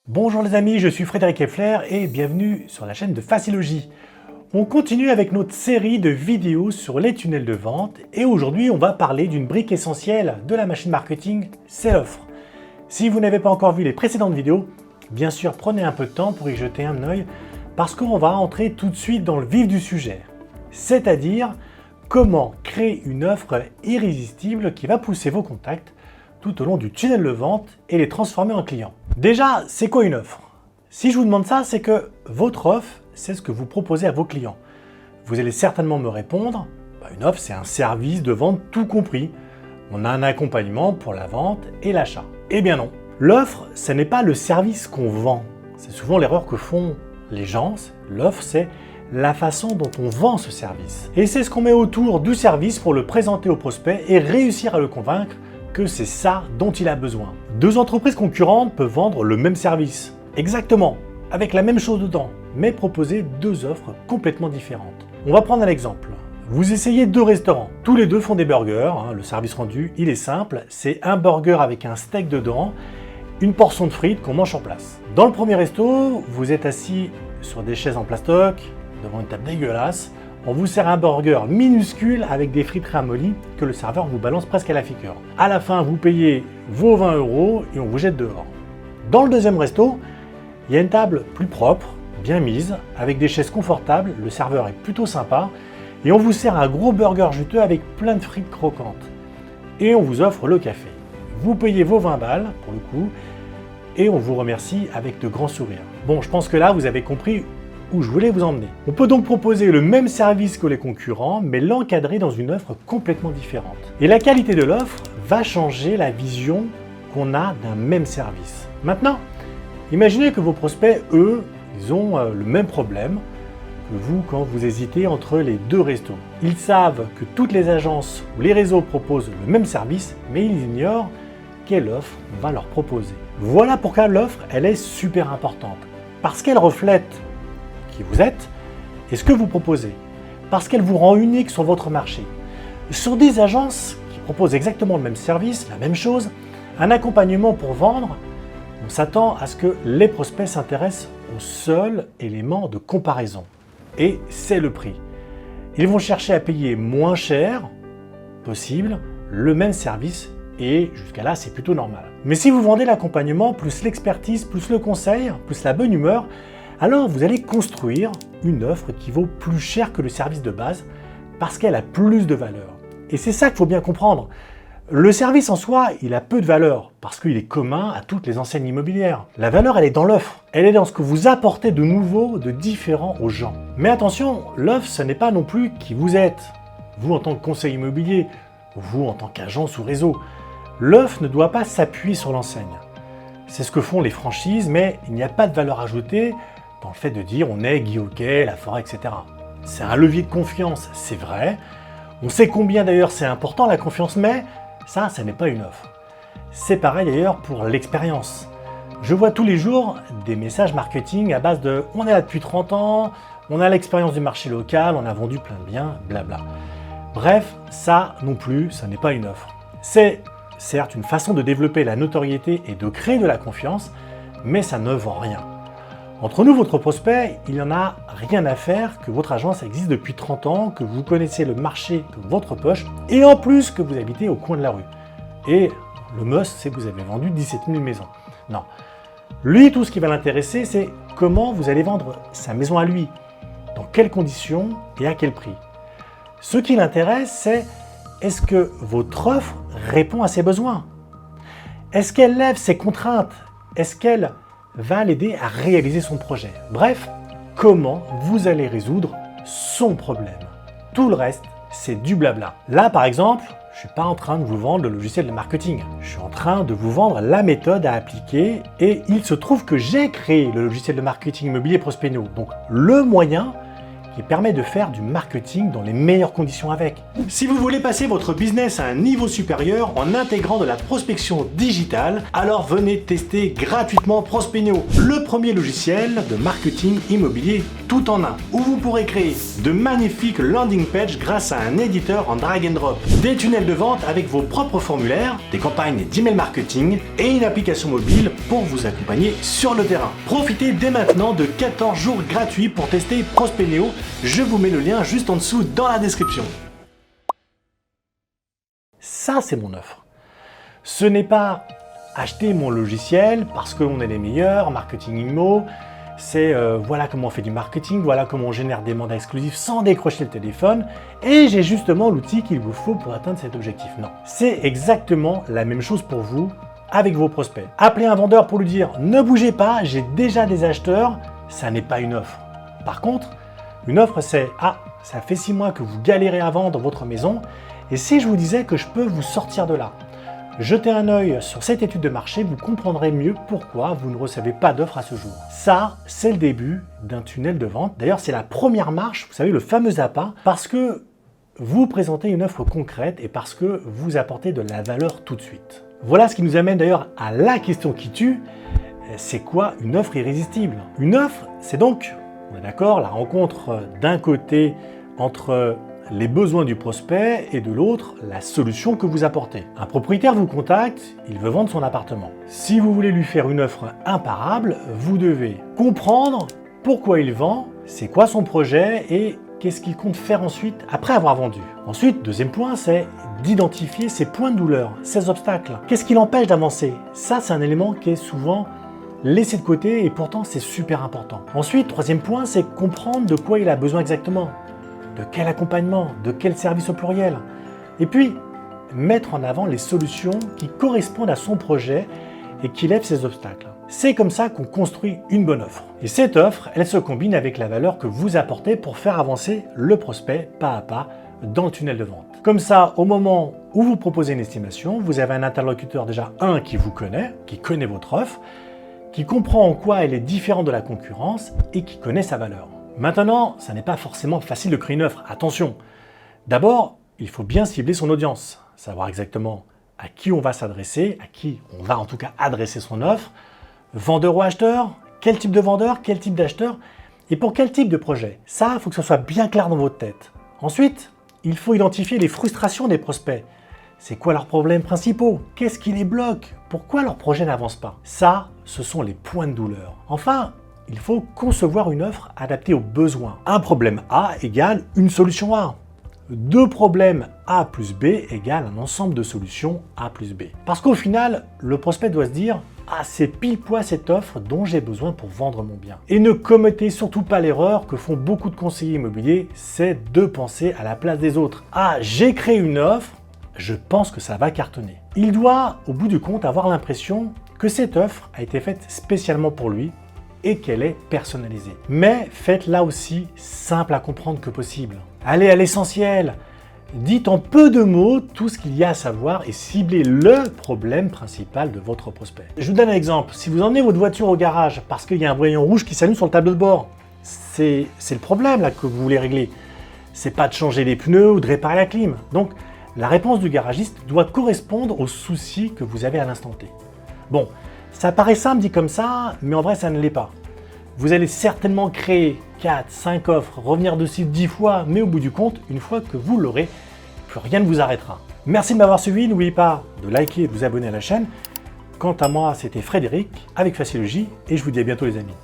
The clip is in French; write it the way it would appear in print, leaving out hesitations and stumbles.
Bonjour les amis, je suis Frédéric Effler et bienvenue sur la chaîne de Facilogie. On continue avec notre série de vidéos sur les tunnels de vente et aujourd'hui on va parler d'une brique essentielle de la machine marketing, c'est l'offre. Si vous n'avez pas encore vu les précédentes vidéos, bien sûr prenez un peu de temps pour y jeter un œil parce qu'on va entrer tout de suite dans le vif du sujet. C'est-à-dire comment créer une offre irrésistible qui va pousser vos contacts tout au long du tunnel de vente et les transformer en clients. Déjà, c'est quoi une offre? Si je vous demande ça, c'est que votre offre, c'est ce que vous proposez à vos clients. Vous allez certainement me répondre, une offre, c'est un service de vente tout compris. On a un accompagnement pour la vente et l'achat. Eh bien non. L'offre, ce n'est pas le service qu'on vend. C'est souvent l'erreur que font les gens. L'offre, c'est la façon dont on vend ce service. Et c'est ce qu'on met autour du service pour le présenter au prospect et réussir à le convaincre que c'est ça dont il a besoin. Deux entreprises concurrentes peuvent vendre le même service, exactement, avec la même chose dedans, mais proposer deux offres complètement différentes. On va prendre un exemple. Vous essayez deux restaurants, tous les deux font des burgers, le service rendu, il est simple, c'est un burger avec un steak dedans, une portion de frites qu'on mange sur place. Dans le premier resto, vous êtes assis sur des chaises en plastoc, devant une table dégueulasse, on vous sert un burger minuscule avec des frites ramollies que le serveur vous balance presque à la figure. À la fin, vous payez vos 20 € et on vous jette dehors. Dans le deuxième resto, il y a une table plus propre, bien mise, avec des chaises confortables, le serveur est plutôt sympa et on vous sert un gros burger juteux avec plein de frites croquantes. Et on vous offre le café. Vous payez vos 20 balles pour le coup et on vous remercie avec de grands sourires. Bon, je pense que là, vous avez compris où je voulais vous emmener. On peut donc proposer le même service que les concurrents, mais l'encadrer dans une offre complètement différente. Et la qualité de l'offre va changer la vision qu'on a d'un même service. Maintenant, imaginez que vos prospects, eux, ils ont le même problème que vous quand vous hésitez entre les deux restos. Ils savent que toutes les agences ou les réseaux proposent le même service, mais ils ignorent quelle offre on va leur proposer. Voilà pourquoi l'offre, elle est super importante. Parce qu'elle reflète qui vous êtes et ce que vous proposez, parce qu'elle vous rend unique sur votre marché. Sur des agences qui proposent exactement le même service, la même chose, un accompagnement pour vendre, on s'attend à ce que les prospects s'intéressent au seul élément de comparaison, et c'est le prix. Ils vont chercher à payer moins cher possible le même service, et jusqu'à là c'est plutôt normal. Mais si vous vendez l'accompagnement, plus l'expertise, plus le conseil, plus la bonne humeur, alors vous allez construire une offre qui vaut plus cher que le service de base parce qu'elle a plus de valeur. Et c'est ça qu'il faut bien comprendre. Le service en soi, il a peu de valeur parce qu'il est commun à toutes les enseignes immobilières. La valeur, elle est dans l'offre. Elle est dans ce que vous apportez de nouveau, de différent aux gens. Mais attention, l'offre, ce n'est pas non plus qui vous êtes. Vous en tant que conseiller immobilier, vous en tant qu'agence ou réseau. L'offre ne doit pas s'appuyer sur l'enseigne. C'est ce que font les franchises, mais il n'y a pas de valeur ajoutée dans le fait de dire on est Guy Hockey, La Forêt, etc. C'est un levier de confiance, c'est vrai. On sait combien d'ailleurs c'est important la confiance, mais ça n'est pas une offre. C'est pareil d'ailleurs pour l'expérience. Je vois tous les jours des messages marketing à base de on est là depuis 30 ans, on a l'expérience du marché local, on a vendu plein de biens, blabla. Bref, ça non plus, ça n'est pas une offre. C'est certes une façon de développer la notoriété et de créer de la confiance, mais ça ne vend rien. Entre nous, votre prospect, il n'y en a rien à faire que votre agence existe depuis 30 ans, que vous connaissez le marché de votre poche, et en plus que vous habitez au coin de la rue. Et le must, c'est que vous avez vendu 17 000 maisons. Non. Lui, tout ce qui va l'intéresser, c'est comment vous allez vendre sa maison à lui, dans quelles conditions et à quel prix. Ce qui l'intéresse, c'est est-ce que votre offre répond à ses besoins? Est-ce qu'elle lève ses contraintes? Est-ce qu'elle va l'aider à réaliser son projet? Bref, comment vous allez résoudre son problème? Tout le reste, c'est du blabla. Là, par exemple, je ne suis pas en train de vous vendre le logiciel de marketing. Je suis en train de vous vendre la méthode à appliquer et il se trouve que j'ai créé le logiciel de marketing immobilier Prospeno. Donc, le moyen qui permet de faire du marketing dans les meilleures conditions avec. Si vous voulez passer votre business à un niveau supérieur en intégrant de la prospection digitale, alors venez tester gratuitement Prospenio, le premier logiciel de marketing immobilier tout en un, où vous pourrez créer de magnifiques landing pages grâce à un éditeur en drag and drop, des tunnels de vente avec vos propres formulaires, des campagnes d'email marketing et une application mobile pour vous accompagner sur le terrain. Profitez dès maintenant de 14 jours gratuits pour tester Prospenio. Je vous mets le lien juste en dessous dans la description. Ça, c'est mon offre. Ce n'est pas acheter mon logiciel parce qu'on est les meilleurs, marketing immo, c'est voilà comment on fait du marketing, voilà comment on génère des mandats exclusifs sans décrocher le téléphone, et j'ai justement l'outil qu'il vous faut pour atteindre cet objectif. Non, c'est exactement la même chose pour vous avec vos prospects. Appelez un vendeur pour lui dire « Ne bougez pas, j'ai déjà des acheteurs », ça n'est pas une offre. Par contre, une offre c'est « Ah, ça fait 6 mois que vous galérez à vendre votre maison, et si je vous disais que je peux vous sortir de là ?» Jetez un œil sur cette étude de marché, vous comprendrez mieux pourquoi vous ne recevez pas d'offre à ce jour. Ça, c'est le début d'un tunnel de vente. D'ailleurs, c'est la première marche, vous savez, le fameux appât, parce que vous présentez une offre concrète et parce que vous apportez de la valeur tout de suite. Voilà ce qui nous amène d'ailleurs à la question qui tue. C'est quoi une offre irrésistible? Une offre, c'est donc, on est d'accord, la rencontre d'un côté entre les besoins du prospect et de l'autre, la solution que vous apportez. Un propriétaire vous contacte, il veut vendre son appartement. Si vous voulez lui faire une offre imparable, vous devez comprendre pourquoi il vend, c'est quoi son projet et qu'est-ce qu'il compte faire ensuite après avoir vendu. Ensuite, deuxième point, c'est d'identifier ses points de douleur, ses obstacles. Qu'est-ce qui l'empêche d'avancer? Ça, c'est un élément qui est souvent laissé de côté et pourtant c'est super important. Ensuite, troisième point, c'est comprendre de quoi il a besoin exactement. De quel accompagnement, de quel service au pluriel. Et puis, mettre en avant les solutions qui correspondent à son projet et qui lèvent ses obstacles. C'est comme ça qu'on construit une bonne offre. Et cette offre, elle se combine avec la valeur que vous apportez pour faire avancer le prospect pas à pas dans le tunnel de vente. Comme ça, au moment où vous proposez une estimation, vous avez un interlocuteur déjà qui vous connaît, qui connaît votre offre, qui comprend en quoi elle est différente de la concurrence et qui connaît sa valeur. Maintenant, ça n'est pas forcément facile de créer une offre, attention. D'abord, il faut bien cibler son audience, savoir exactement à qui on va s'adresser, à qui on va en tout cas adresser son offre, vendeur ou acheteur, quel type de vendeur, quel type d'acheteur, et pour quel type de projet. Ça, il faut que ce soit bien clair dans votre tête. Ensuite, il faut identifier les frustrations des prospects. C'est quoi leurs problèmes principaux? Qu'est-ce qui les bloque? Pourquoi leur projet n'avance pas? Ça, ce sont les points de douleur. Enfin, il faut concevoir une offre adaptée aux besoins. Un problème A égale une solution A. Deux problèmes A plus B égale un ensemble de solutions A plus B. Parce qu'au final, le prospect doit se dire « Ah, c'est pile poil cette offre dont j'ai besoin pour vendre mon bien ». Et ne commettez surtout pas l'erreur que font beaucoup de conseillers immobiliers, c'est de penser à la place des autres. « Ah, j'ai créé une offre, je pense que ça va cartonner ». Il doit, au bout du compte, avoir l'impression que cette offre a été faite spécialement pour lui et qu'elle est personnalisée. Mais faites-la aussi simple à comprendre que possible. Allez à l'essentiel. Dites en peu de mots tout ce qu'il y a à savoir et ciblez le problème principal de votre prospect. Je vous donne un exemple. Si vous emmenez votre voiture au garage parce qu'il y a un voyant rouge qui s'allume sur le tableau de bord, c'est le problème là que vous voulez régler. C'est pas de changer les pneus ou de réparer la clim. Donc, la réponse du garagiste doit correspondre aux soucis que vous avez à l'instant T. Bon, ça paraît simple dit comme ça, mais en vrai ça ne l'est pas. Vous allez certainement créer 4, 5 offres, revenir dessus 10 fois, mais au bout du compte, une fois que vous l'aurez, plus rien ne vous arrêtera. Merci de m'avoir suivi, n'oubliez pas de liker et de vous abonner à la chaîne. Quant à moi, c'était Frédéric avec Facilogie et je vous dis à bientôt les amis.